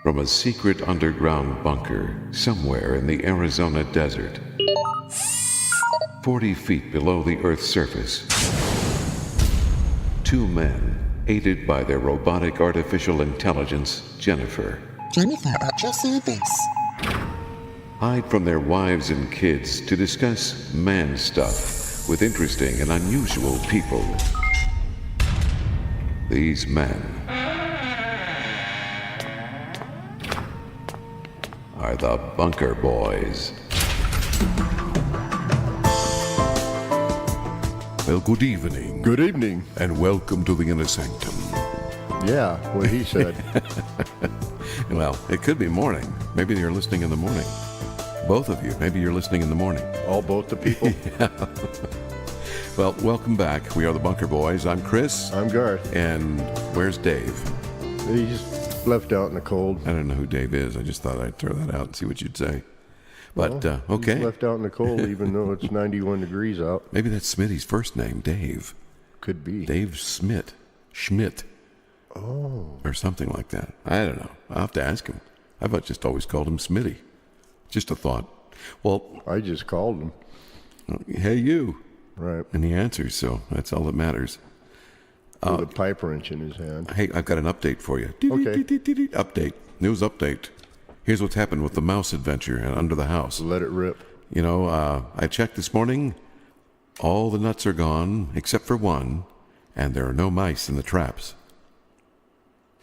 from a secret underground bunker somewhere in the Arizona desert, 40 feet below the Earth's surface, two men, aided by their robotic artificial intelligence, Jennifer, Jennifer at your service. hide from their wives and kids to discuss man stuff with interesting and unusual people. These men are the Bunker Boys. Well, good evening. Good evening. And welcome to the Inner Sanctum. Yeah, what he said. Well, it could be morning. Maybe you're listening in the morning. Both of you, maybe you're listening in the morning. All both the people? Yeah. Well, welcome back. We are the Bunker Boys. I'm Chris. I'm Garth. And where's Dave? He's left out in the cold. I don't know who Dave is. I just thought I'd throw that out and see what you'd say. But, okay. He's left out in the cold even though it's 91 degrees out. Maybe that's Smitty's first name, Dave. Could be. Dave Schmidt. Oh. Or something like that. I don't know. I'll have to ask him. I've just always called him Smitty. Just a thought. Well, I just called him. Hey, you. Right. And he answers, so that's all that matters. With a pipe wrench in his hand. Hey, I've got an update for you. Okay. Update. News update. Here's what's happened with the mouse adventure and under the house. Let it rip. You know, I checked this morning. All the nuts are gone except for one, and there are no mice in the traps.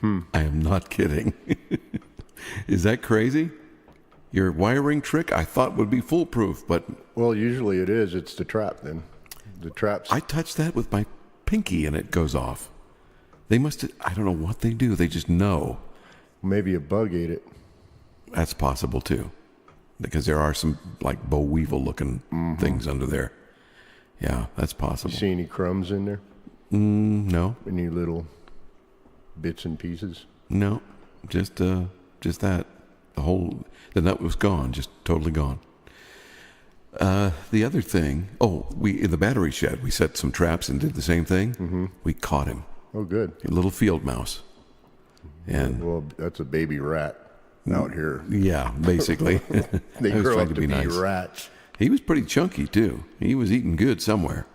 I am not kidding. Is that crazy? Your wiring trick I thought would be foolproof, but... Well, usually it is. It's the trap then. The traps. I touch that with my pinky and it goes off. They must... I don't know what they do. They just know. Maybe a bug ate it. That's possible, too. Because there are some, like, boll weevil looking things under there. Yeah, that's possible. You see any crumbs in there? No. Any little bits and pieces? No. Just that. The nut was gone, just totally gone. The other thing, in the battery shed, we set some traps and did the same thing. Mm-hmm. We caught him. Oh, good. A little field mouse. And well, that's a baby rat out here. Yeah, basically. They I was grow trying up to be nice. rats. He was pretty chunky too. He was eating good somewhere.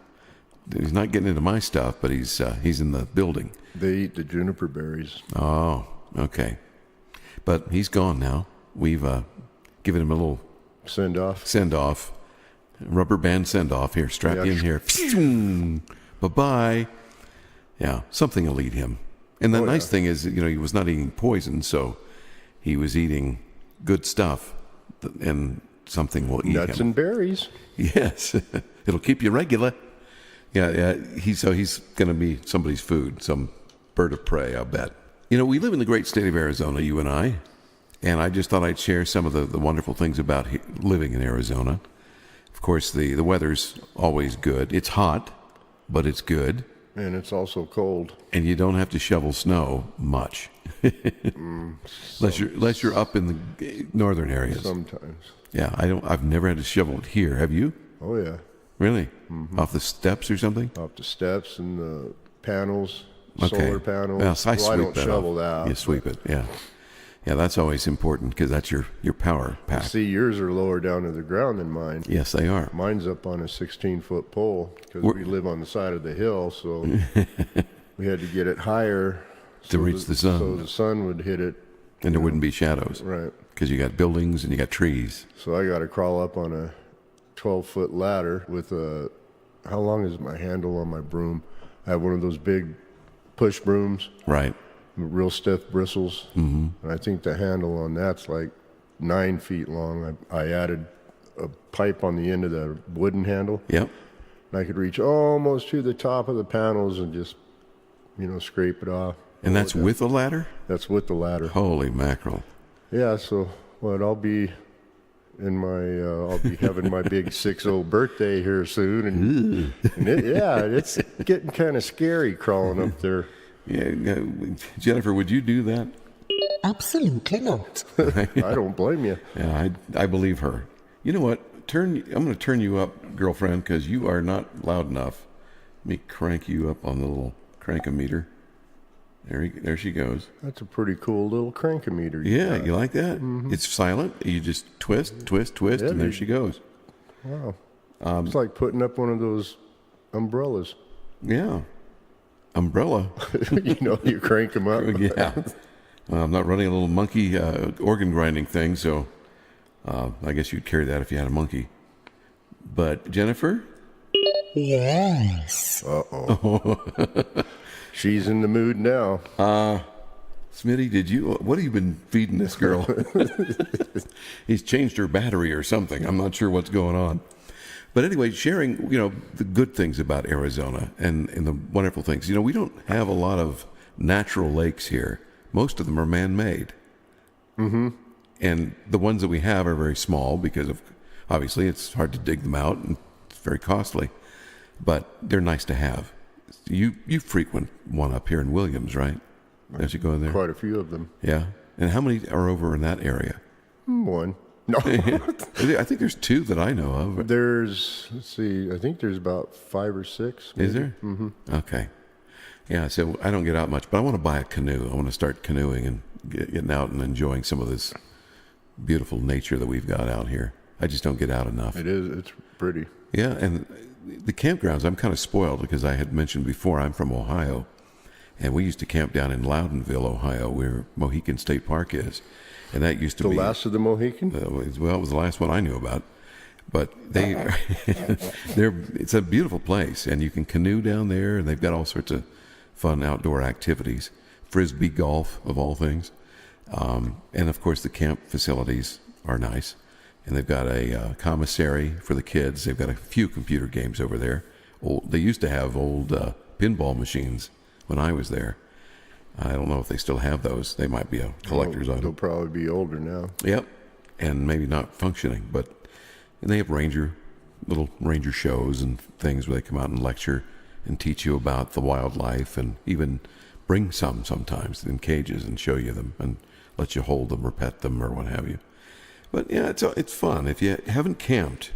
He's not getting into my stuff, but he's in the building. They eat the juniper berries. Oh, okay. But he's gone now. We've given him a little Send off. Rubber band send off. Here, strap you in here. Bye-bye. Yeah, something will eat him. And the nice thing is, he was not eating poison, so he was eating good stuff, and something will eat him. Nuts and berries. Yes. It'll keep you regular. Yeah. He's going to be somebody's food, some bird of prey, I'll bet. We live in the great state of Arizona, you and I just thought I'd share some of the wonderful things about living in Arizona. Of course, the weather's always good. It's hot, but it's good. And it's also cold. And you don't have to shovel snow much. Unless you're up in the northern areas. Sometimes. Yeah, I've never had to shovel it here. Have you? Oh, yeah. Really? Mm-hmm. Off the steps or something? Off the steps and the panels, okay. Solar panels. Well, so I don't shovel that. You sweep it, yeah. Yeah, that's always important because that's your power pack. See, yours are lower down to the ground than mine. Yes, they are. Mine's up on a 16-foot pole because we live on the side of the hill, so we had to get it higher to reach the sun. So the sun would hit it. And there wouldn't be shadows. Right. Because you got buildings and you got trees. So I got to crawl up on a 12-foot ladder with how long is my handle on my broom? I have one of those big push brooms. Right. Real stiff bristles. Mm-hmm. And I think the handle on that's like 9 feet long. I added a pipe on the end of the wooden handle. Yep. And I could reach almost to the top of the panels and just, scrape it off. And that's with a ladder? That's with the ladder. Holy mackerel. Yeah, so I'll be having my big 6-0 birthday here soon, and it's getting kind of scary crawling up there. Yeah, Jennifer, would you do that? Absolutely not. I don't blame you. Yeah, I believe her. You know what? I'm going to turn you up, girlfriend, because you are not loud enough. Let me crank you up on the little crank-o-meter. There she goes. That's a pretty cool little crankometer. Yeah, got. you like that? It's silent. You just twist, twist, twist, Yeah, and there dude. she goes. Wow. It's like putting up one of those umbrellas. Yeah. Umbrella. You crank them up. Yeah. Well, I'm not running a little monkey organ grinding thing, so I guess you'd carry that if you had a monkey. But Jennifer? Yes. Uh-oh. She's in the mood now. Smitty, what have you been feeding this girl? He's changed her battery or something. I'm not sure what's going on. But anyway, sharing, the good things about Arizona and the wonderful things. We don't have a lot of natural lakes here. Most of them are man-made. Mm-hmm. And the ones that we have are very small because obviously it's hard to dig them out and it's very costly. But they're nice to have. You frequent one up here in Williams, right? As you go in there? Quite a few of them. Yeah. And how many are over in that area? One. No. I think there's 2 that I know of. Let's see, I think there's about 5 or 6. Maybe. Is there? Mm-hmm. Okay. Yeah, so I don't get out much, but I want to buy a canoe. I want to start canoeing and getting out and enjoying some of this beautiful nature that we've got out here. I just don't get out enough. It is. It's pretty. Yeah, and the campgrounds, I'm kind of spoiled because I had mentioned before I'm from Ohio, and we used to camp down in Loudonville, Ohio, where Mohican State Park is. And that used to be the last of the Mohican? Well, it was the last one I knew about. But it's a beautiful place, and you can canoe down there, and they've got all sorts of fun outdoor activities, frisbee golf of all things, and of course the camp facilities are nice, and they've got a commissary for the kids. They've got a few computer games over there. They used to have old pinball machines when I was there. I don't know if they still have those. They might be a collector's item. They'll probably be older now. Yep, and maybe not functioning, and they have little ranger shows and things where they come out and lecture and teach you about the wildlife and even bring some sometimes in cages and show you them and let you hold them or pet them or what have you. But yeah, it's fun. If you haven't camped,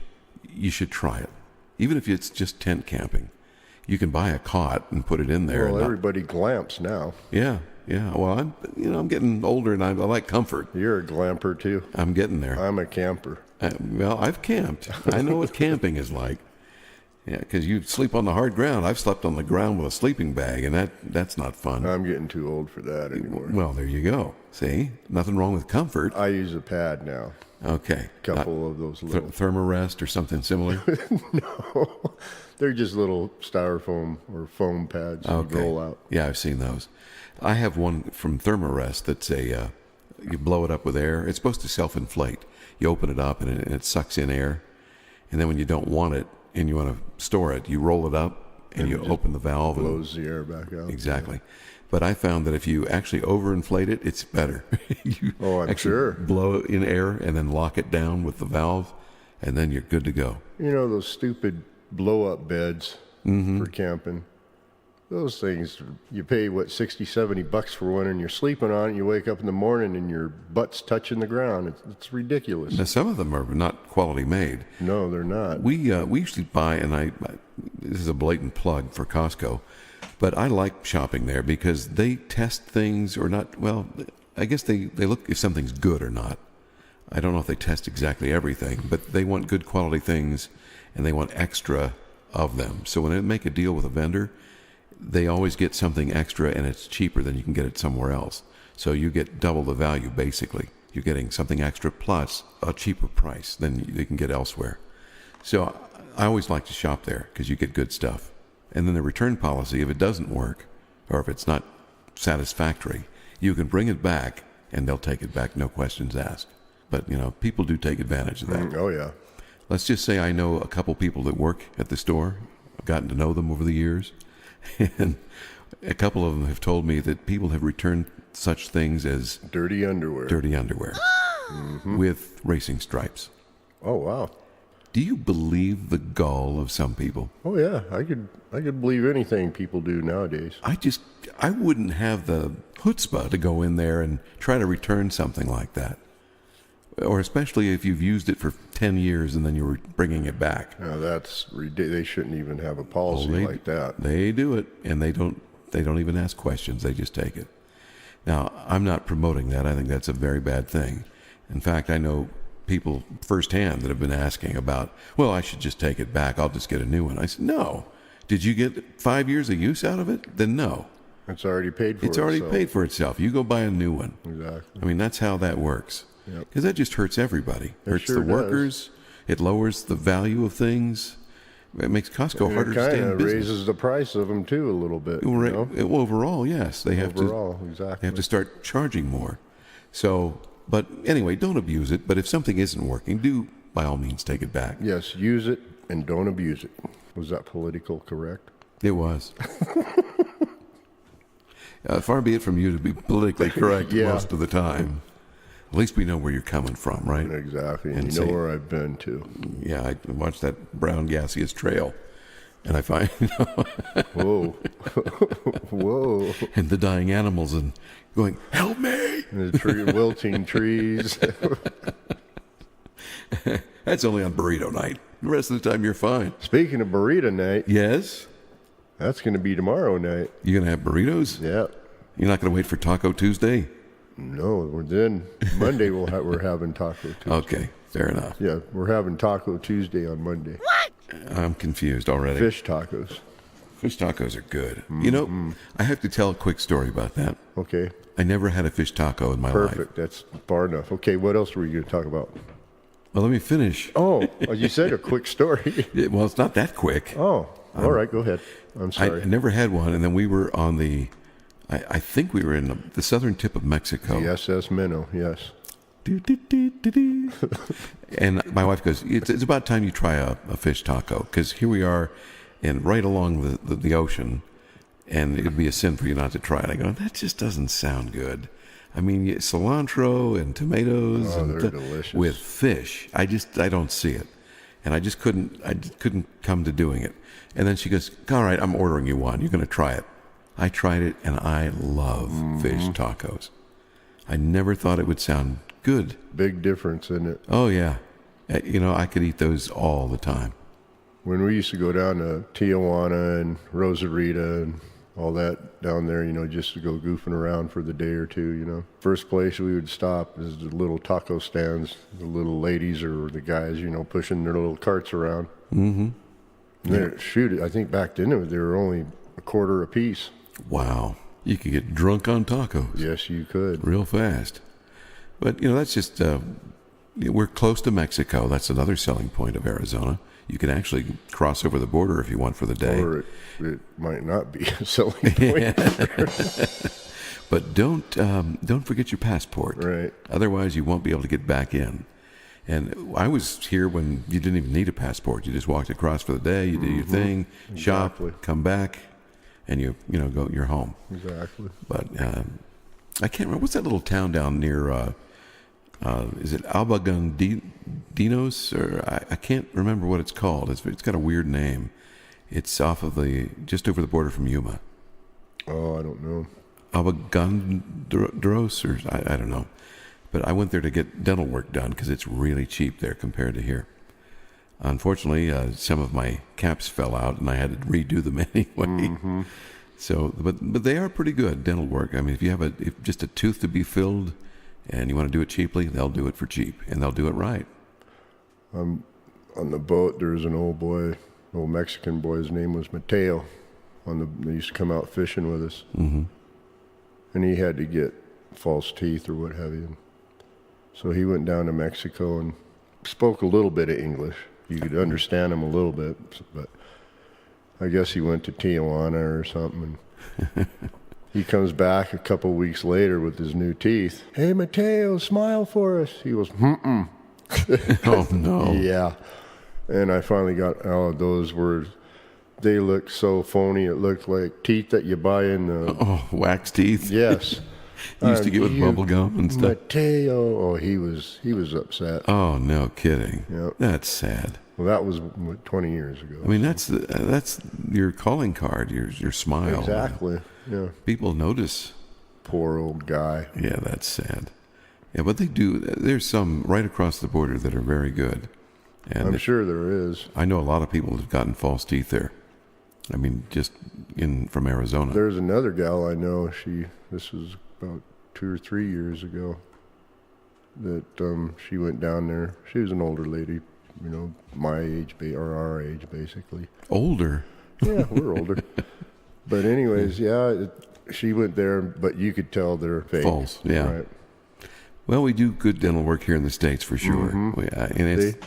you should try it. Even if it's just tent camping. You can buy a cot and put it in there. Well, everybody glamps now. Yeah. Well, I'm getting older and I like comfort. You're a glamper too. I'm getting there. I'm a camper. Well, I've camped. I know what camping is like. Yeah, because you sleep on the hard ground. I've slept on the ground with a sleeping bag, and that's not fun. I'm getting too old for that anymore. Well, there you go. See? Nothing wrong with comfort. I use a pad now. Okay. Couple of those little... Thermarest or something similar? No. They're just little styrofoam or foam pads you roll out. Yeah, I've seen those. I have one from Thermarest that's you blow it up with air. It's supposed to self-inflate. You open it up and it sucks in air. And then when you don't want it and you want to store it, you roll it up and you open the valve. Blows the air back out. Exactly. But I found that if you actually overinflate it, it's better. You I'm sure. blow it in air and then lock it down with the valve, and then you're good to go. You know those stupid blow-up beds for camping? Those things, you pay, $60-$70 for one, and you're sleeping on it, you wake up in the morning and your butt's touching the ground. It's ridiculous. Now, some of them are not quality made. No, they're not. We usually buy, and this is a blatant plug for Costco, but I like shopping there because they test things or not. Well, I guess they look if something's good or not. I don't know if they test exactly everything, but they want good quality things, and they want extra of them. So when they make a deal with a vendor, they always get something extra, and it's cheaper than you can get it somewhere else. So you get double the value, basically. You're getting something extra plus a cheaper price than you can get elsewhere. So I always like to shop there because you get good stuff. And then the return policy, if it doesn't work or if it's not satisfactory, you can bring it back, and they'll take it back, no questions asked. But, people do take advantage of that. Oh, yeah. Let's just say I know a couple people that work at the store. I've gotten to know them over the years. And a couple of them have told me that people have returned such things as dirty underwear with racing stripes. Oh, wow. Do you believe the gall of some people? Oh, yeah. I could believe anything people do nowadays. I wouldn't have the chutzpah to go in there and try to return something like that. Or especially if you've used it for 10 years and then you're bringing it back. Now, that's ridiculous. They shouldn't even have a policy like that. They do it, and they don't They don't even ask questions. They just take it. Now, I'm not promoting that. I think that's a very bad thing. In fact, I know people firsthand that have been asking about, well, I should just take it back. I'll just get a new one. I said, no. Did you get 5 years of use out of it? Then no. It's already paid for. It's already paid for itself. You go buy a new one. Exactly. I mean, that's how that works. Yep. Because that just hurts everybody. It Hurts sure the workers. It lowers the value of things. It makes Costco harder to stay in It kind of business. raises the price of them too a little bit. Well, overall, yes, they have exactly. They have to start charging more. So, but anyway, don't abuse it. But if something isn't working, do by all means take it back. Yes, use it and don't abuse it. Was that political correct? It was. Far be it from you to be politically correct most of the time. At least we know where you're coming from, right? Exactly, and you know where I've been too. Yeah, I watched that brown gaseous trail, and I find, Whoa, whoa, and the dying animals, and going, help me! and the wilting trees. That's only on burrito night. The rest of the time, you're fine. Speaking of burrito night, Yes, that's going to be tomorrow night. you gonna have burritos? Yeah. You're not gonna wait for Taco Tuesday? No, then Monday we're having Taco Tuesday. Okay, fair enough. Yeah, we're having Taco Tuesday on Monday. I'm confused already. Fish tacos. Fish tacos are good. You know, I have to tell a quick story about that. Okay, I never had a fish taco in my life. perfect. That's far enough. Okay, what else were you going to talk about? Well, let me finish. Oh, you said a quick story. Well, it's not that quick. Oh, all right, go ahead. I'm sorry. I never had one, and then we were on the, I think we were in the southern tip of Mexico. The SS Minnow, yes. And my wife goes, it's about time you try a fish taco, because here we are, and right along the ocean, and it'd be a sin for you not to try it. I go, that just doesn't sound good. I mean, cilantro and tomatoes and they're delicious. with fish. I don't see it, and I just couldn't come to doing it. And then she goes, all right, I'm ordering you one. You're going to try it. I tried it, and I love fish tacos. I never thought it would sound good. Big difference in it. Oh, yeah. I could eat those all the time. When we used to go down to Tijuana and Rosarita and all that down there, just to go goofing around for the day or two, First place we would stop is the little taco stands, the little ladies or the guys, pushing their little carts around. Mm-hmm. Shoot, I think back then they were only a quarter a piece. Wow. You could get drunk on tacos. Yes, you could. Real fast. But, that's just, we're close to Mexico. That's another selling point of Arizona. You can actually cross over the border if you want for the day. Or it might not be a selling point. But don't forget your passport. Right. Otherwise, you won't be able to get back in. And I was here when you didn't even need a passport. You just walked across for the day. You did your thing, Exactly. shop, come back, and you're home. Exactly. But I can't remember. What's that little town down near? Is it Albagundinos? Or I can't remember what it's called. It's got a weird name. It's off of just over the border from Yuma. Oh, I don't know. Albagundros, or I don't know. But I went there to get dental work done because it's really cheap there compared to here. Unfortunately, some of my caps fell out, and I had to redo them anyway. Mm-hmm. So, but they are pretty good, dental work. I mean, if you have just a tooth to be filled, and you want to do it cheaply, they'll do it for cheap, and they'll do it right. On the boat, there's an old Mexican boy. His name was Mateo. They used to come out fishing with us, and he had to get false teeth or what have you. So he went down to Mexico and spoke a little bit of English. You could understand him a little bit, but I guess he went to Tijuana or something. And he comes back a couple weeks later with his new teeth. Hey, Mateo, smile for us. He was, mm-mm. Oh, no. Yeah. And I finally got, those were, they looked so phony. It looked like teeth that you buy in the... Oh, wax teeth? Yes. Used to get with bubble gum and stuff. Mateo, he was upset. Oh, no kidding. Yep. That's sad. Well, that was 20 years ago. I mean, that's your calling card, your smile. Exactly. Yeah. People notice. Poor old guy. Yeah, that's sad. Yeah, but they do. There's some right across the border that are very good. And I'm sure there is. I know a lot of people have gotten false teeth there. I mean, just from Arizona. There's another gal I know. This was about 2 or 3 years ago. That she went down there. She was an older lady, my age, or our age, basically. Older? Yeah, we're older. But anyways, she went there, but you could tell they're fake. False, yeah. Right. Well, we do good dental work here in the States for sure. And it's,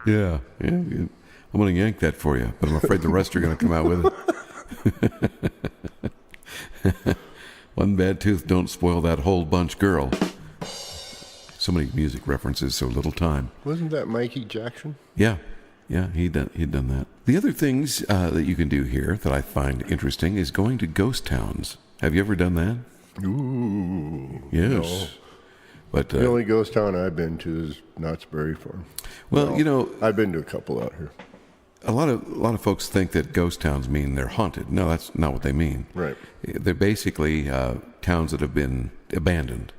yeah. I'm going to yank that for you, but I'm afraid the rest are going to come out with it. One bad tooth don't spoil that whole bunch, girl. So many music references, so little time. Wasn't that Mikey Jackson? Yeah, he'd done that. The other things that you can do here that I find interesting is going to ghost towns. Have you ever done that? Ooh. Yes. No. But The only ghost town I've been to is Knott's Berry Farm. Well, I've been to a couple out here. a lot of folks think that ghost towns mean they're haunted. No, that's not what they mean. Right. They're basically towns that have been abandoned.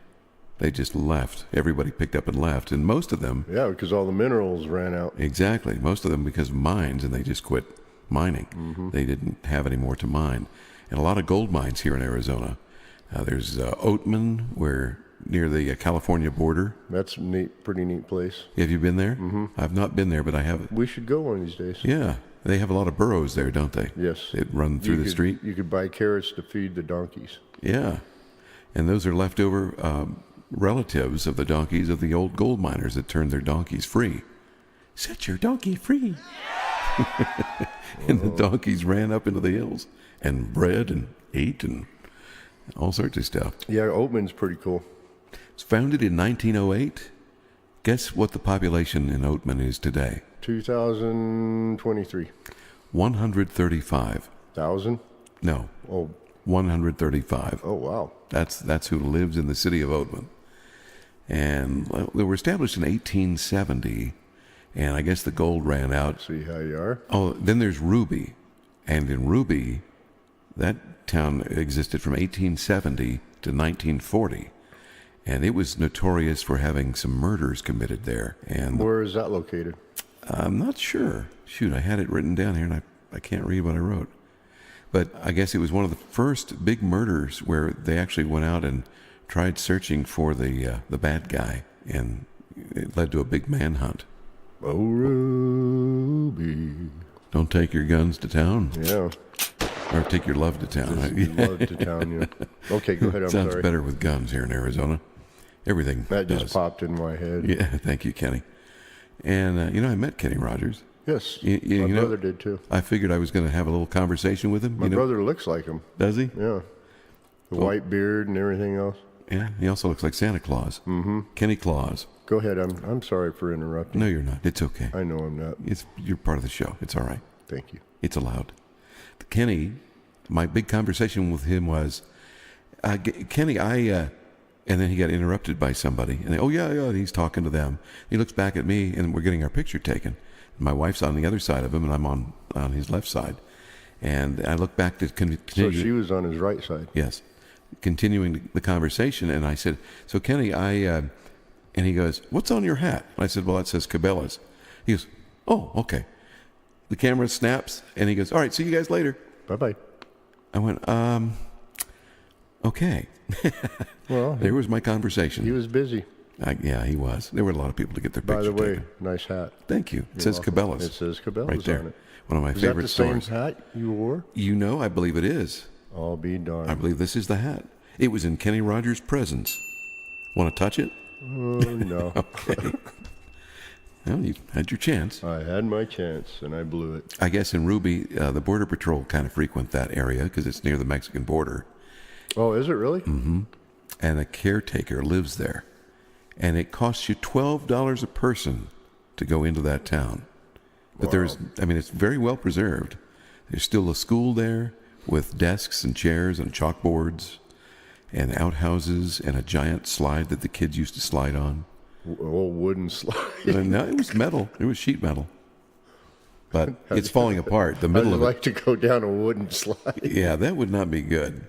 They just left. Everybody picked up and left, and most of them. Yeah, because all the minerals ran out. Exactly. Most of them because of mines, and they just quit mining. They didn't have any more to mine. And a lot of gold mines here in Arizona. There's Oatman, where near the California border. That's a pretty neat place. Have you been there? I've not been there, but I have. We should go one of these days. Yeah. They have a lot of burrows there, don't they? Yes. They run through the street. You could buy carrots to feed the donkeys. Yeah. And those are leftover relatives of the donkeys of the old gold miners that turned their donkeys free. Set your donkey free. And the donkeys ran up into the hills and bred and ate and all sorts of stuff. Yeah, Oatman's pretty cool. It's founded in 1908. Guess what the population in Oatman is today? 2023. 135. 1,000? No, Oh, 135. oh wow. That's who lives in the city of Oatman. And they were established in 1870, and I guess the gold ran out. See how you are? Oh, then there's Ruby. And in Ruby, that town existed from 1870 to 1940. And it was notorious for having some murders committed there. And Where is that located? I'm not sure. Shoot, I had it written down here, and I can't read what I wrote. But I guess it was one of the first big murders where they actually went out and tried searching for the bad guy, and it led to a big manhunt. Oh, Ruby. Don't take your guns to town, Yeah. or take your love to town. You love to town, yeah. Okay, go ahead. I'm Sounds sorry. better with guns here in Arizona. Everything That does. just popped in my head. Yeah, thank you, Kenny. And I met Kenny Rogers. Yes. You my know, brother did too. I figured I was going to have a little conversation with him. My brother looks like him. Does he? Yeah. The white beard and everything else. Yeah, he also looks like Santa Claus. Mm-hmm. Kenny Claus. Go ahead. I'm sorry for interrupting. No, you're not. It's okay. I know I'm not. You're part of the show. It's all right. Thank you. It's allowed. Kenny, my big conversation with him was, Kenny, and then he got interrupted by somebody. And he's talking to them. He looks back at me, and we're getting our picture taken. My wife's on the other side of him, and I'm on his left side. And I look back to continue. So she was on his right side. Yes. Continuing the conversation, and I said, so Kenny, and he goes, what's on your hat? And I said, well, that says Cabela's. He goes, oh, okay. The camera snaps, and he goes, all right, see you guys later. Bye-bye. I went, okay. Well, There was my conversation. he was busy. Yeah, he was. There were a lot of people to get their By picture the way, taken. nice hat. Thank you. It You're says welcome. Cabela's. It says Cabela's right there. on it. One of my Is favorite that the same stores. hat you wore? I believe it is. I'll be darned. I believe this is the hat. It was in Kenny Rogers' presence. Want to touch it? Oh, no. Okay. Well, you had your chance. I had my chance, and I blew it. I guess in Ruby, the Border Patrol kind of frequent that area because it's near the Mexican border. Oh, is it really? Mm-hmm. And a caretaker lives there. And it costs you $12 a person to go into that town. But Wow. it's very well preserved. There's still a school there with desks and chairs and chalkboards and outhouses and a giant slide that the kids used to slide on. Old wooden slide. No, it was metal. It was sheet metal. But it's falling apart. The middle I'd of it. like to go down a wooden slide. Yeah, that would not be good.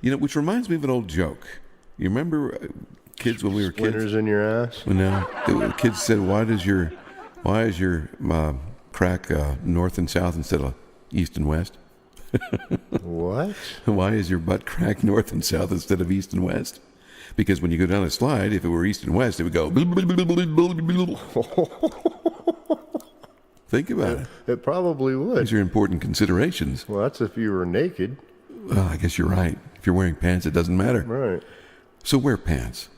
Which reminds me of an old joke. You remember kids when we were kids? Splinters in your ass. No, the kids said, "Why is your crack north and south instead of east and west?" What? Why is your butt cracked north and south instead of east and west? Because when you go down a slide, if it were east and west, it would go. Think about it. It probably would. These are important considerations. Well, that's if you were naked. Well, I guess you're right. If you're wearing pants, it doesn't matter. Right. So wear pants.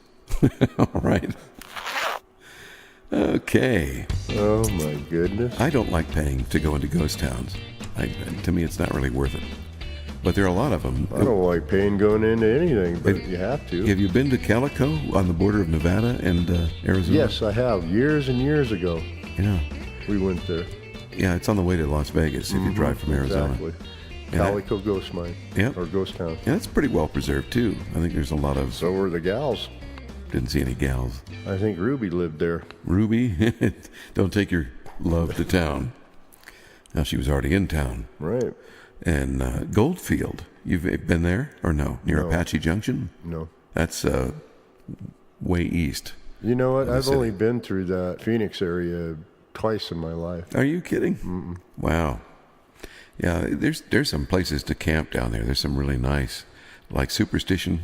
All right. Okay. Oh, my goodness. I don't like paying to go into ghost towns. To me, it's not really worth it. But there are a lot of them. I don't like paying going into anything, but you have to. Have you been to Calico on the border of Nevada and Arizona? Yes, I have. Years and years ago, Yeah. we went there. Yeah, it's on the way to Las Vegas if you drive from Arizona. Exactly. And Calico Ghost Mine. Yep. Or Ghost Town. Yeah, that's pretty well preserved too. I think there's a lot of. So were the gals. Didn't see any gals. I think Ruby lived there. Ruby, don't take your love to town. Now she was already in town. Right. And Goldfield, you've been there or no? Near No. Apache Junction. No. That's way east. You know what? the I've city. only been through that Phoenix area twice in my life. Are you kidding? Wow. Yeah, there's some places to camp down there. There's some really nice, like Superstition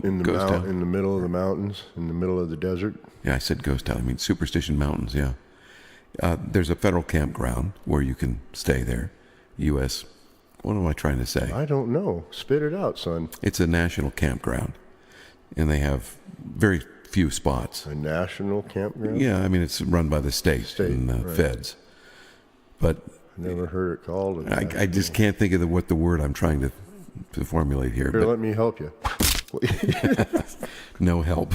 In the Ghost Town. in the middle of the mountains, in the middle of the desert. Yeah, I said Ghost Town. I mean Superstition Mountains. Yeah. There's a federal campground where you can stay there. U.S. What am I trying to say? I don't know. Spit it out, son. It's a national campground, and they have very few spots. A national campground? Yeah, I mean it's run by the state and right. feds, but Never heard it called. I just can't think of what the word I'm trying to formulate here. Here, But let me help you. no help.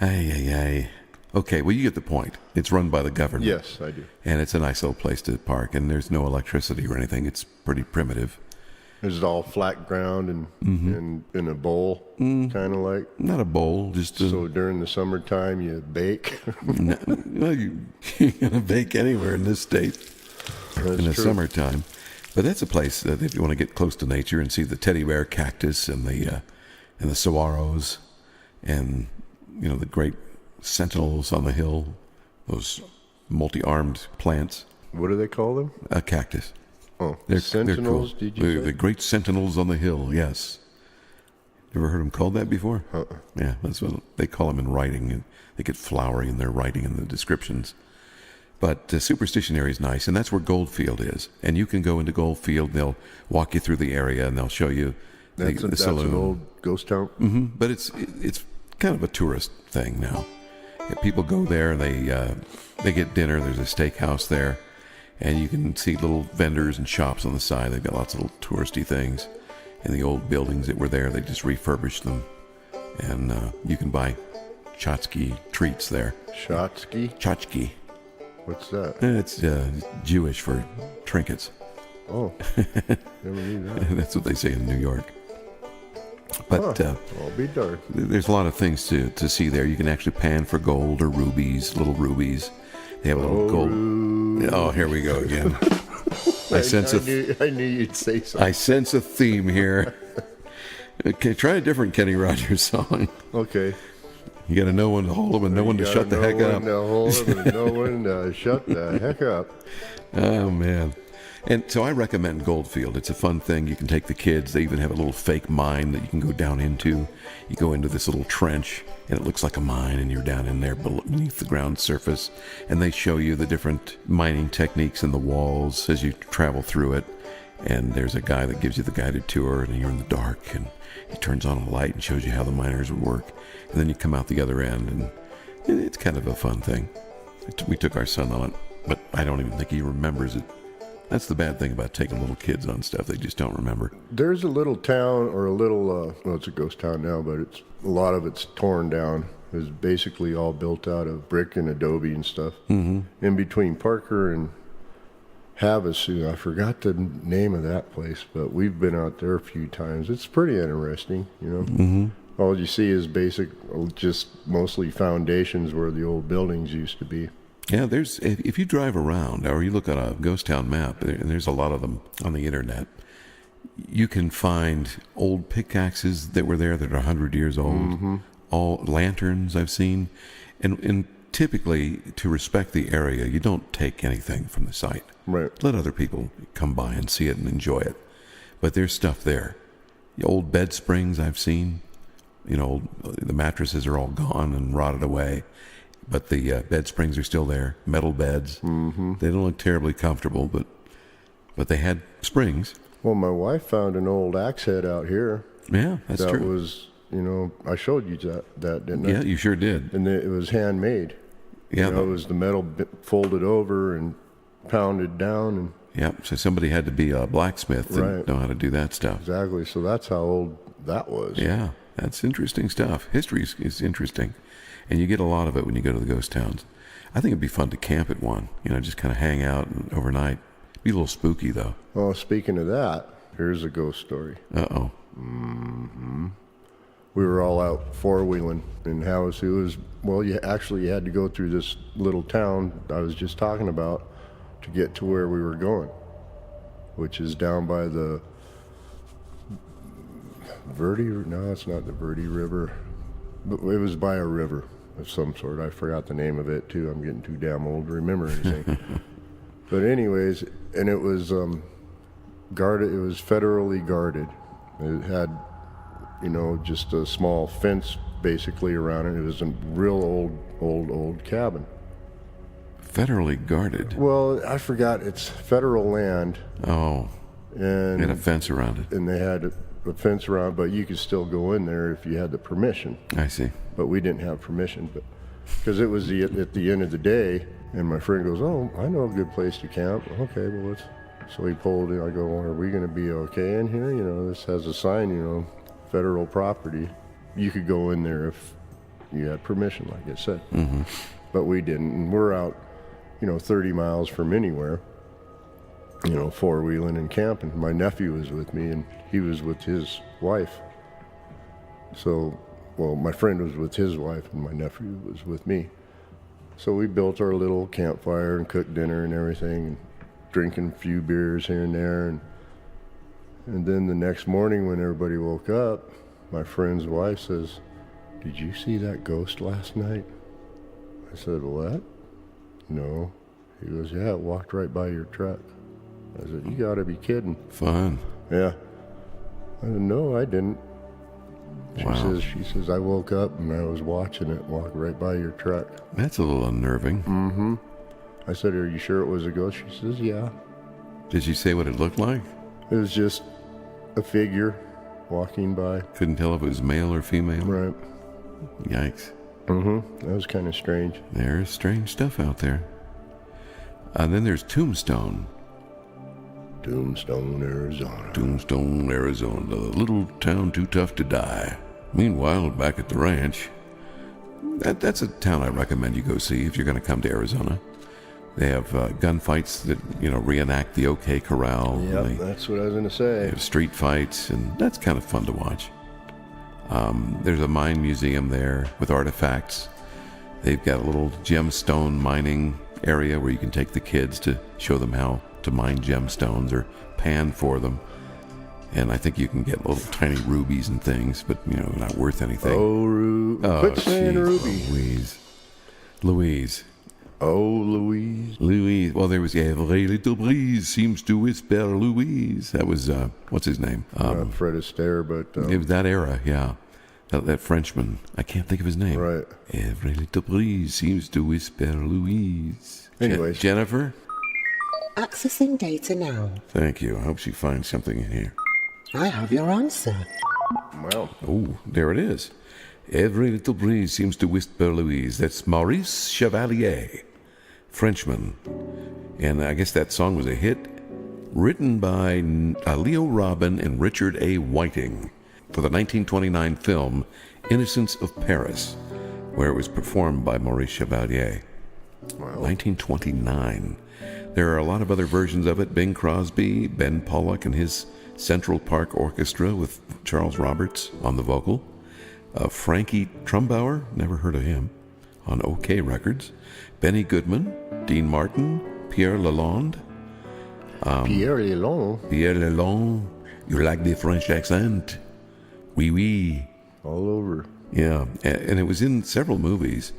Ay. Okay, well you get the point. It's run by the government. Yes, I do. And it's a nice little place to park, and there's no electricity or anything. It's pretty primitive. Is it all flat ground and in a bowl, kind of like? Not a bowl, just a, So during the summertime, you bake. well, you're gonna bake anywhere in this state in the true. summertime. But that's a place that if you want to get close to nature and see the teddy bear cactus and the saguaros and the great sentinels on the hill, those multi-armed plants, What do they call them? a cactus. Oh, They're sentinels. cool. Did you say? The great sentinels on the hill? Yes. You ever heard them called that before? Yeah, that's what they call them in writing, and they get flowery in their writing and the descriptions. But Superstition area is nice, and that's where Goldfield is. And you can go into Goldfield. They'll walk you through the area, and they'll show you the That's saloon. an old ghost town. But it's kind of a tourist thing now. People go there and they get dinner. There's a steakhouse there, and you can see little vendors and shops on the side. They've got lots of little touristy things. And the old buildings that were there, they just refurbished them, and you can buy tchotchke treats there. Shotsky? Tchotchke. What's that? It's Jewish for trinkets. Oh, never knew that. That's what they say in New York. But I'll be darned. there's a lot of things to see there. You can actually pan for gold or rubies, little rubies. They have a little gold. Oh, here we go again. I knew you'd say something. I sense a theme here. Okay, try a different Kenny Rogers song. Okay. You got to know when to hold them and know when to shut the heck up. Know when to shut the heck up. Oh, man. And so I recommend Goldfield. It's a fun thing. You can take the kids. They even have a little fake mine that you can go down into. You go into this little trench, and it looks like a mine, and you're down in there beneath the ground surface. And they show you the different mining techniques in the walls as you travel through it. And there's a guy that gives you the guided tour, and you're in the dark, and he turns on a light and shows you how the miners would work. And then you come out the other end, and it's kind of a fun thing. We took our son on it, but I don't even think he remembers it. That's the bad thing about taking little kids on stuff. They just don't remember. There's a little town or a little, well, it's a ghost town now, but a lot of it's torn down. It's basically all built out of brick and adobe and stuff. Mm-hmm. In between Parker and Havasu, I forgot the name of that place, but we've been out there a few times. It's pretty interesting, Mm-hmm. All you see is just mostly foundations where the old buildings used to be. Yeah, if you drive around or you look at a ghost town map, and there's a lot of them on the internet, you can find old pickaxes that were there that are 100 years old, all lanterns I've seen. And typically, to respect the area, you don't take anything from the site. Right. Let other people come by and see it and enjoy it. But there's stuff there. The old bed springs I've seen, the mattresses are all gone and rotted away, but the bed springs are still there, metal beds. Mm-hmm. They don't look terribly comfortable, but they had springs. Well, my wife found an old axe head out here. Yeah, that's that true. That was, I showed you that, didn't I? Yeah, you sure did. And it was handmade. Yeah. It was the metal folded over and pounded down. And yeah, so somebody had to be a blacksmith and know how to do that stuff. Exactly. So that's how old that was. Yeah, that's interesting stuff. History is interesting. And you get a lot of it when you go to the ghost towns. I think it'd be fun to camp at one, just kind of hang out and overnight. Be a little spooky, though. Well, speaking of that, here's a ghost story. Uh-oh. Mm-hmm. We were all out four-wheeling in Havasu. You had to go through this little town I was just talking about to get to where we were going, which is down by the no, it's not the Verde River, but it was by a river of some sort. I forgot the name of it, too. I'm getting too damn old to remember anything. But anyways, and it was guarded. It was federally guarded. It had, just a small fence basically around it. It was a real old cabin. Federally guarded? Well, I forgot. It's federal land. Oh. And they had a fence around it. And they had a fence around, but you could still go in there if you had the permission. I see. But we didn't have permission, because it was at the end of the day. And my friend goes, "Oh, I know a good place to camp." Okay, well, so he pulled in. I go, "Well, are we going to be okay in here? This has a sign, federal property. You could go in there if you had permission, like I said." Mm-hmm. But we didn't. And we're out, 30 miles from anywhere, four-wheeling and camping. My nephew was with me, and he was with his wife. So, my friend was with his wife, and my nephew was with me. So we built our little campfire and cooked dinner and everything, and drinking a few beers here and there. And then the next morning when everybody woke up, my friend's wife says, "Did you see that ghost last night?" I said, "What?" "No." He goes, "Yeah, it walked right by your truck." I said, "You gotta be kidding." Fun. Yeah. I said, "No, I didn't." Wow. She says, "I woke up and I was watching it walk right by your truck." That's a little unnerving. Mm-hmm. I said, "Are you sure it was a ghost?" She says, "Yeah." Did she say what it looked like? It was just a figure walking by. Couldn't tell if it was male or female? Right. Yikes. Mm-hmm. That was kind of strange. There's strange stuff out there. And then there's Tombstone. Tombstone, Arizona. Tombstone, Arizona. The little town too tough to die. Meanwhile, back at the ranch, that's a town I recommend you go see if you're going to come to Arizona. They have gunfights that, reenact the OK Corral. Yep, that's what I was going to say. They have street fights, and that's kind of fun to watch. There's a mine museum there with artifacts. They've got a little gemstone mining area where you can take the kids to show them how to mine gemstones or pan for them. And I think you can get little tiny rubies and things, but, not worth anything. Quit saying Ruby. Louise. Oh, Louise. Louise. Well, there was every little breeze seems to whisper Louise. That was, what's his name? Fred Astaire, but... it was that era, yeah. That Frenchman. I can't think of his name. Right. Every little breeze seems to whisper Louise. Anyways. Jennifer? Accessing data now. Thank you. I hope she finds something in here. I have your answer. Well. Oh, there it is. Every little breeze seems to whisper Louise. That's Maurice Chevalier, Frenchman. And I guess that song was a hit, written by Leo Robin and Richard A. Whiting for the 1929 film Innocents of Paris, where it was performed by Maurice Chevalier. Wow. 1929. There are a lot of other versions of it. Bing Crosby, Ben Pollock and his Central Park Orchestra with Charles Roberts on the vocal. Frankie Trumbauer, never heard of him, on OK Records. Benny Goodman, Dean Martin, Pierre Lalonde. Pierre Lalonde? Pierre Lalonde. You like the French accent? Oui, oui. All over. Yeah, and it was in several movies.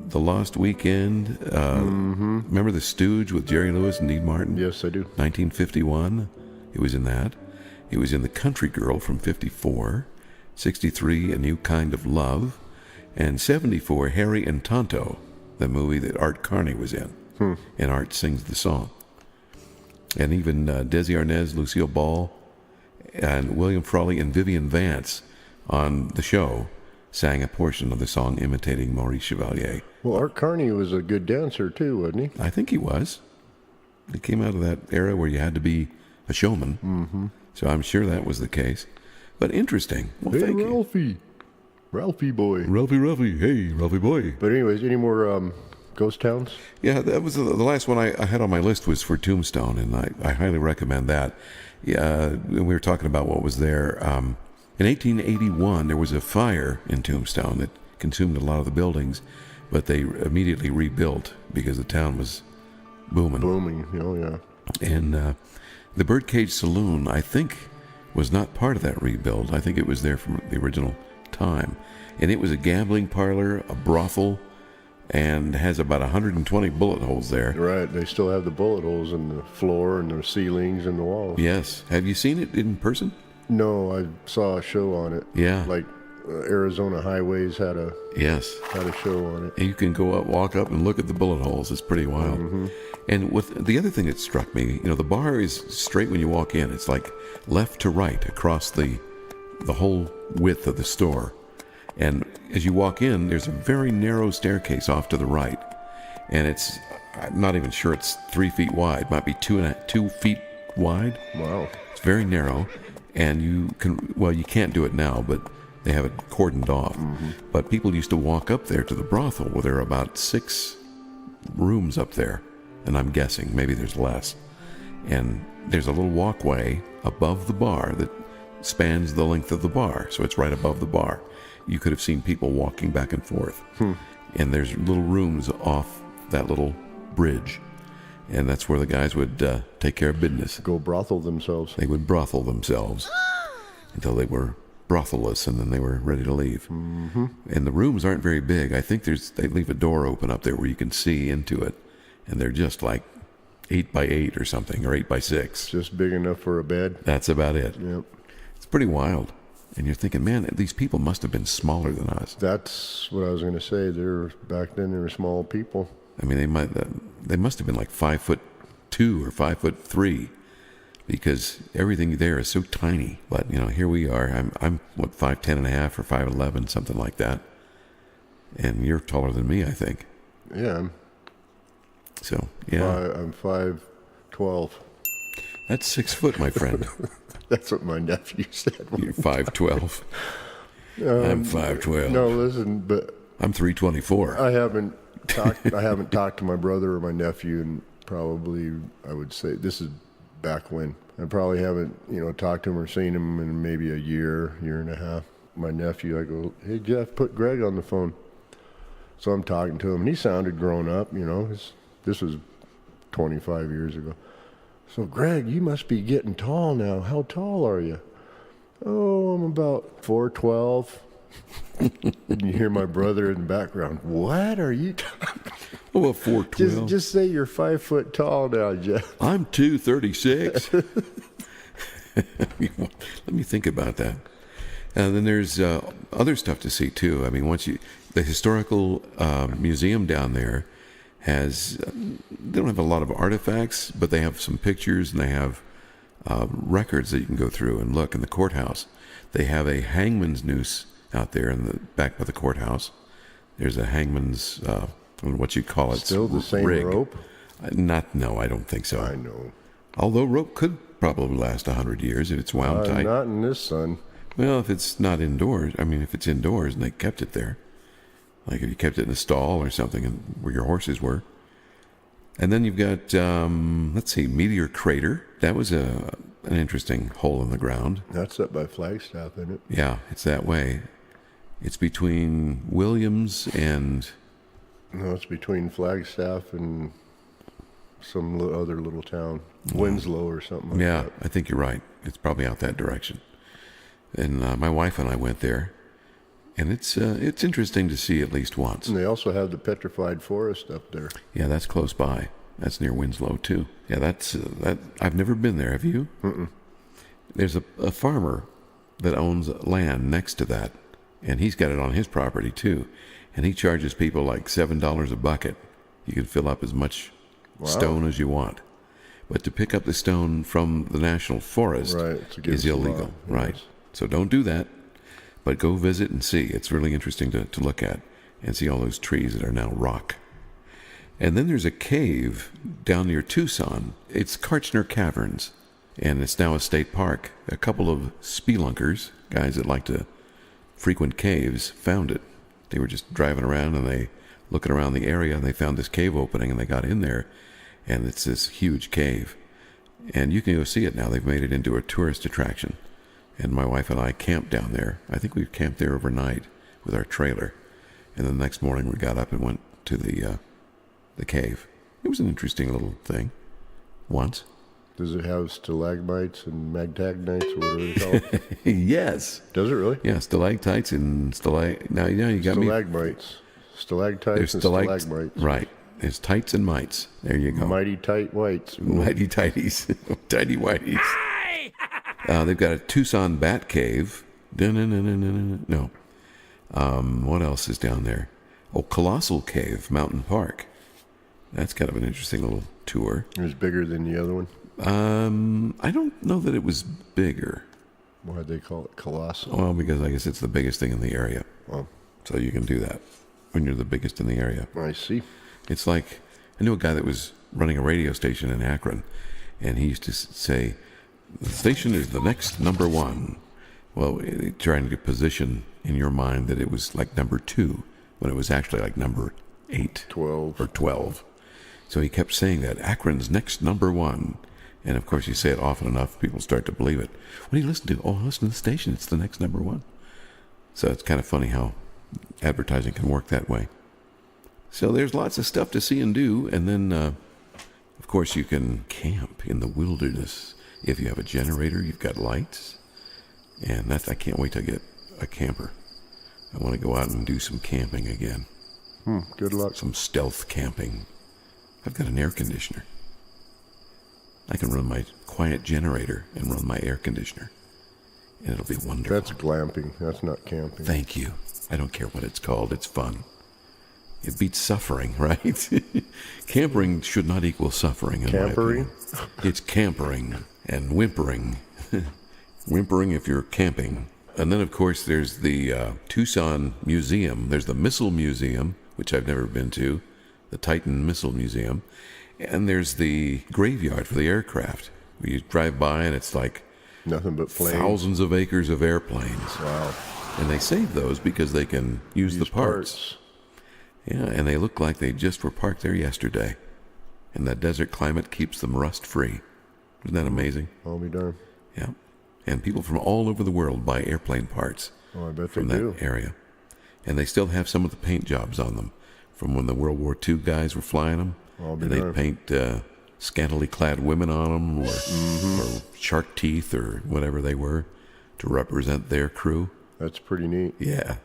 The Lost Weekend. Remember The Stooge with Jerry Lewis and Dean Martin? Yes, I do. 1951. It was in that. It was in The Country Girl from 54. 63, A New Kind of Love. And 74, Harry and Tonto, the movie that Art Carney was in. And Art sings the song. And even Desi Arnaz, Lucille Ball, and William Frawley and Vivian Vance on the show sang a portion of the song imitating Maurice Chevalier. Well, Art Carney was a good dancer too, wasn't he? I think he was. He came out of that era where you had to be a showman. Mm-hmm. So I'm sure that was the case. But interesting. Well, Hey, thank you. Ralphie. Ralphie boy. Ralphie. Hey, Ralphie boy. But anyways, any more ghost towns? Yeah, that was the last one I had on my list was for Tombstone, and I highly recommend that. Yeah, we were talking about what was there. In 1881, there was a fire in Tombstone that consumed a lot of the buildings, but they immediately rebuilt because the town was booming. Oh, yeah. And the Birdcage Saloon, I think, was not part of that rebuild. I think it was there from the original time. And it was a gambling parlor, a brothel, and has about 120 bullet holes there. Right, they still have the bullet holes in the floor and the ceilings and the walls. Yes. Have you seen it in person? No, I saw a show on it. Yeah. Like Arizona Highways had a Yes. show on it. You can go up, walk up, and look at the bullet holes. It's pretty wild. Mm-hmm. And with the other thing that struck me, the bar is straight when you walk in. It's like left to right across the whole width of the store. And as you walk in, there's a very narrow staircase off to the right. And I'm not even sure it's 3 feet wide. It might be 2 feet wide. Wow. It's very narrow. And you can't do it now, but they have it cordoned off. Mm-hmm. But people used to walk up there to the brothel where there are about 6 rooms up there. And I'm guessing maybe there's less. And there's a little walkway above the bar that spans the length of the bar. So it's right above the bar. You could have seen people walking back and forth. And there's little rooms off that little bridge. And that's where the guys would take care of business. Go brothel themselves. They would brothel themselves until they were brothelless, and then they were ready to leave. Mm-hmm. And the rooms aren't very big. I think they leave a door open up there where you can see into it. And they're just like 8 by 8 or something, or 8 by 6. Just big enough for a bed. That's about it. Yep. It's pretty wild. And you're thinking, man, these people must have been smaller than us. That's what I was going to say. Back then, they were small people. I mean, they must have been like 5'2" or 5'3", because everything there is so tiny. But here we are. I'm what, 5'10.5" or 5'11", something like that. And you're taller than me, I think. Yeah. So yeah, I'm 5'12". That's 6 foot, my friend. That's what my nephew said. You're 5'12". I'm 5'12". No, listen, but I'm 324. I haven't talked to my brother or my nephew, and probably I would say this is back when. I probably haven't talked to him or seen him in maybe a year and a half. My nephew, I go, hey Jeff, put Greg on the phone. So I'm talking to him, and he sounded grown up. This was 25 years ago. So, Greg, you must be getting tall now. How tall are you? Oh, I'm about 4'12". And you hear my brother in the background. What are you talking? Oh, well, 4'12". Just say you're 5 foot tall now, Jeff. I'm 236. Let me think about that. And then there's other stuff to see too. I mean, the historical museum down there has, they don't have a lot of artifacts, but they have some pictures, and they have records that you can go through and look. In the courthouse, they have a hangman's noose out there in the back by the courthouse. There's a hangman's, what you call it, Still the same rig. rope? No, I don't think so. I know. Although rope could probably last 100 years if it's wound tight. Not in this sun. Well, if it's not indoors, if it's indoors and they kept it there. Like if you kept it in a stall or something where your horses were. And then you've got, Meteor Crater. That was an interesting hole in the ground. That's up by Flagstaff, isn't it? Yeah, it's that way. It's between Williams and... No, it's between Flagstaff and some other little town. Winslow or something like that. Yeah, I think you're right. It's probably out that direction. And my wife and I went there. And it's interesting to see at least once. And they also have the Petrified Forest up there. Yeah, that's close by. That's near Winslow too. Yeah, that's that. I've never been there. Have you? Mm-mm. There's a farmer that owns land next to that, and he's got it on his property too, and he charges people like $7 a bucket. You can fill up as much stone as you want, but to pick up the stone from the national forest is illegal. Right. Yes. So don't do that. But go visit and see. It's really interesting to look at and see all those trees that are now rock. And then there's a cave down near Tucson. It's Kartchner Caverns, and it's now a state park. A couple of spelunkers, guys that like to frequent caves, found it. They were just driving around and they looking around the area, and they found this cave opening, and they got in there, and it's this huge cave. And you can go see it now. They've made it into a tourist attraction. And my wife and I camped down there. I think we camped there overnight with our trailer. And the next morning we got up and went to the cave. It was an interesting little thing. Once. Does it have stalagmites and magtagnites or whatever they call it? Yes. Does it really? Yeah, stalactites and Now you got stalagmites. Stalactites and stalagmites. Right. There's tights and mites. There you go. Mighty tight whites. Mighty tighties. Tighty whities. They've got a Tucson Bat Cave. No. What else is down there? Oh, Collossal Cave, Mountain Park. That's kind of an interesting little tour. It was bigger than the other one. I don't know that it was bigger. Why'd they call it Colossal? Well, because I guess it's the biggest thing in the area. Well, so you can do that when you're the biggest in the area. I see. It's like, I knew a guy that was running a radio station in Akron, and he used to say, the station is the next number one. Well, trying to position in your mind that it was like number 2, when it was actually like number 8. 12. Or 12. So he kept saying that, Akron's next number 1. And of course, you say it often enough, people start to believe it. What do you listen to? Oh, listen to the station, it's the next number 1. So it's kind of funny how advertising can work that way. So there's lots of stuff to see and do. And then, of course, you can camp in the wilderness. If you have a generator, you've got lights. And I can't wait to get a camper. I want to go out and do some camping again. Good luck. Some stealth camping. I've got an air conditioner. I can run my quiet generator and run my air conditioner. And it'll be wonderful. That's glamping. That's not camping. Thank you. I don't care what it's called. It's fun. It beats suffering, right? Campering should not equal suffering. Campering? It's campering and whimpering. Whimpering if you're camping. And then, of course, there's the Tucson Museum. There's the Missile Museum, which I've never been to, the Titan Missile Museum. And there's the graveyard for the aircraft, where you drive by and it's like nothing but flames. Thousands of acres of airplanes. Wow. And they save those because they can use the parts. Yeah, and they look like they just were parked there yesterday. And that desert climate keeps them rust-free. Isn't that amazing? I'll be darned. Yeah. And people from all over the world buy airplane parts I bet from they that do. area. And they still have some of the paint jobs on them from when the World War II guys were flying them. And they'd paint scantily clad women on them or shark teeth or whatever they were to represent their crew. That's pretty neat. Yeah.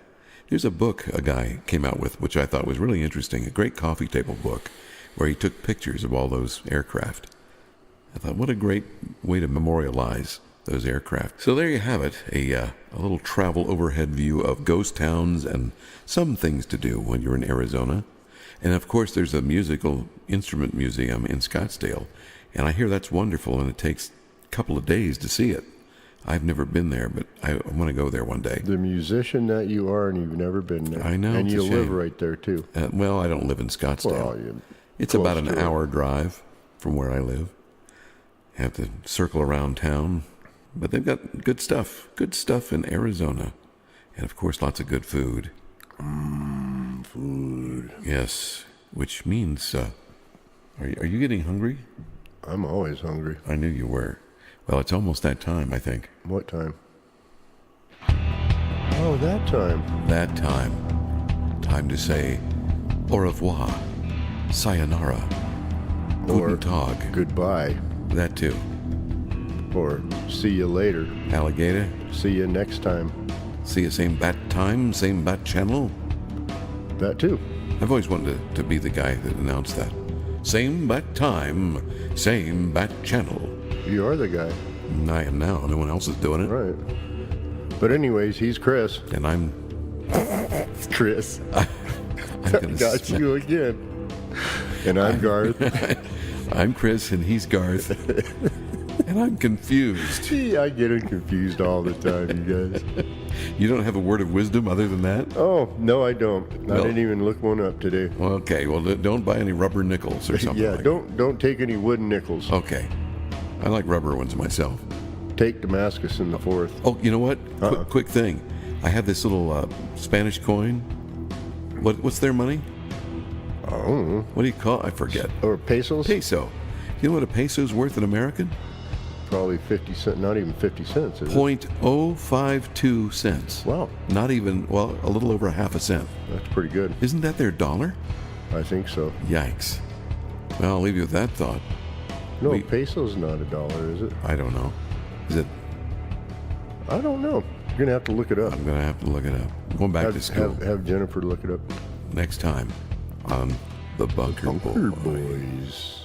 There's a book a guy came out with, which I thought was really interesting, a great coffee table book, where he took pictures of all those aircraft. I thought, what a great way to memorialize those aircraft. So there you have it, a little travel overhead view of ghost towns and some things to do when you're in Arizona. And of course, there's a musical instrument museum in Scottsdale, and I hear that's wonderful, and it takes a couple of days to see it. I've never been there, but I want to go there one day. The musician that you are, and you've never been there. I know. And you live right there, too. Well, I don't live in Scottsdale. Well, it's about an hour drive from where I live. I have to circle around town. But they've got good stuff in Arizona. And, of course, lots of good food. Food. Yes, which means, are you getting hungry? I'm always hungry. I knew you were. Well, it's almost that time, I think. What time? Oh, that time. That time. Time to say au revoir, sayonara, Or guten Tag. Goodbye. That too. Or see you later. Alligator. See you next time. See you same bat time, same bat channel. That too. I've always wanted to be the guy that announced that. Same bat time, same bat channel. You are the guy. And I am now. No one else is doing it. Right. But anyways, he's Chris. And I'm Chris. gonna Got you again. And I'm Garth. I'm Chris and he's Garth. And I'm confused. Gee, I get him confused all the time, you guys. You don't have a word of wisdom other than that? Oh, no, I don't. I Well- didn't even look one up today. Okay, well, don't buy any rubber nickels or something. Yeah, like don't take any wooden nickels. that. Okay. I like rubber ones myself. Take Damascus in the 4th. Oh, you know what? Quick thing. I have this little Spanish coin. What's their money? Oh, What do you call it? I forget. or pesos? Peso. You know what a peso's worth in American? Probably 50 cents, not even 50 cents, is it? 0.052 cents. Wow, Not even, well, a little over a half a cent. that's pretty good. Isn't that their dollar? I think so. Yikes. Well, I'll leave you with that thought. No, We- peso's not a dollar, is it? I don't know. Is it? I don't know. You're going to have to look it up. I'm going to have to look it up. I'm going back to school Have Jennifer look it up. next time on The Bunker Bunker Boy. Boys.